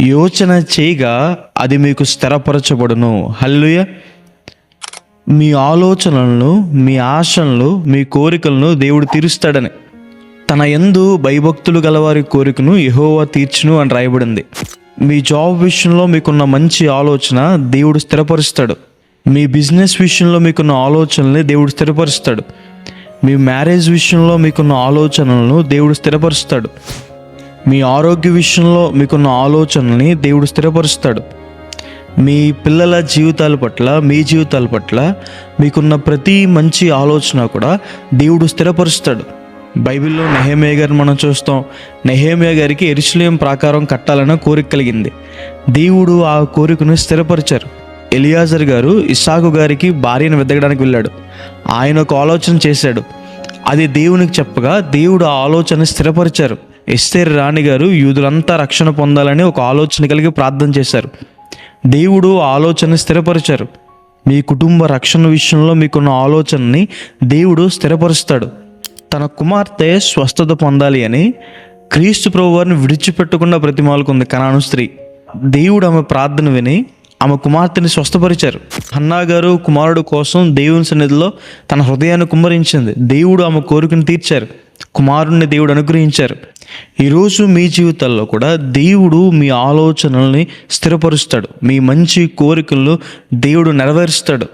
యోచన చేయగా అది మీకు స్థిరపరచబడును. హల్లెలూయా. మీ ఆలోచనలను, మీ ఆశలను, మీ కోరికలను దేవుడు తీరుస్తాడని. తన యందు భయభక్తులు గలవారి కోరికను యెహోవా తీర్చును అని రాయబడింది. మీ జాబ్ విషయంలో మీకున్న మంచి ఆలోచన దేవుడు స్థిరపరుస్తాడు. మీ బిజినెస్ విషయంలో మీకున్న ఆలోచనల్ని దేవుడు స్థిరపరుస్తాడు. మీ మ్యారేజ్ విషయంలో మీకున్న ఆలోచనలను దేవుడు స్థిరపరుస్తాడు. మీ ఆరోగ్య విషయంలో మీకున్న ఆలోచనల్ని దేవుడు స్థిరపరుస్తాడు. మీ పిల్లల జీవితాల పట్ల, మీ జీవితాల పట్ల మీకున్న ప్రతి మంచి ఆలోచన కూడా దేవుడు స్థిరపరుస్తాడు. బైబిల్లో నెహెమ్యా గారిని మనం చూస్తాం. నెహెమ్యా గారికి యెరూషలేము ప్రాకారం కట్టాలన్న కోరిక కలిగింది. దేవుడు ఆ కోరికను స్థిరపరిచారు. ఎలియాజర్ గారు ఇస్సాకు గారికి భార్యను వెతకడానికి వెళ్ళాడు. ఆయన ఒక ఆలోచన చేశాడు. అది దేవునికి చెప్పగా దేవుడు ఆ ఆలోచన స్థిరపరిచారు. ఎస్తేర్ రాణి గారు యూదులంతా రక్షణ పొందాలని ఒక ఆలోచన కలిగి ప్రార్థన చేశారు. దేవుడు ఆ ఆలోచన స్థిరపరిచారు. మీ కుటుంబ రక్షణ విషయంలో మీకున్న ఆలోచనని దేవుడు స్థిరపరుస్తాడు. తన కుమార్తె స్వస్థత పొందాలి అని క్రీస్తు ప్రభువారిని విడిచిపెట్టకుండా బ్రతిమాలుకుంది కనాను స్త్రీ. దేవుడు ఆమె ప్రార్థన విని ఆమె కుమార్తెని స్వస్థపరిచారు. హన్నా గారు కుమారుడు కోసం దేవుని సన్నిధిలో తన హృదయాన్ని కుమ్మరించింది. దేవుడు ఆమె కోరికను తీర్చారు. కుమారుణ్ణి దేవుడు అనుగ్రహించారు. ఈరోజు మీ జీవితాల్లో కూడా దేవుడు మీ ఆలోచనల్ని స్థిరపరుస్తాడు. మీ మంచి కోరికలను దేవుడు నెరవేరుస్తాడు.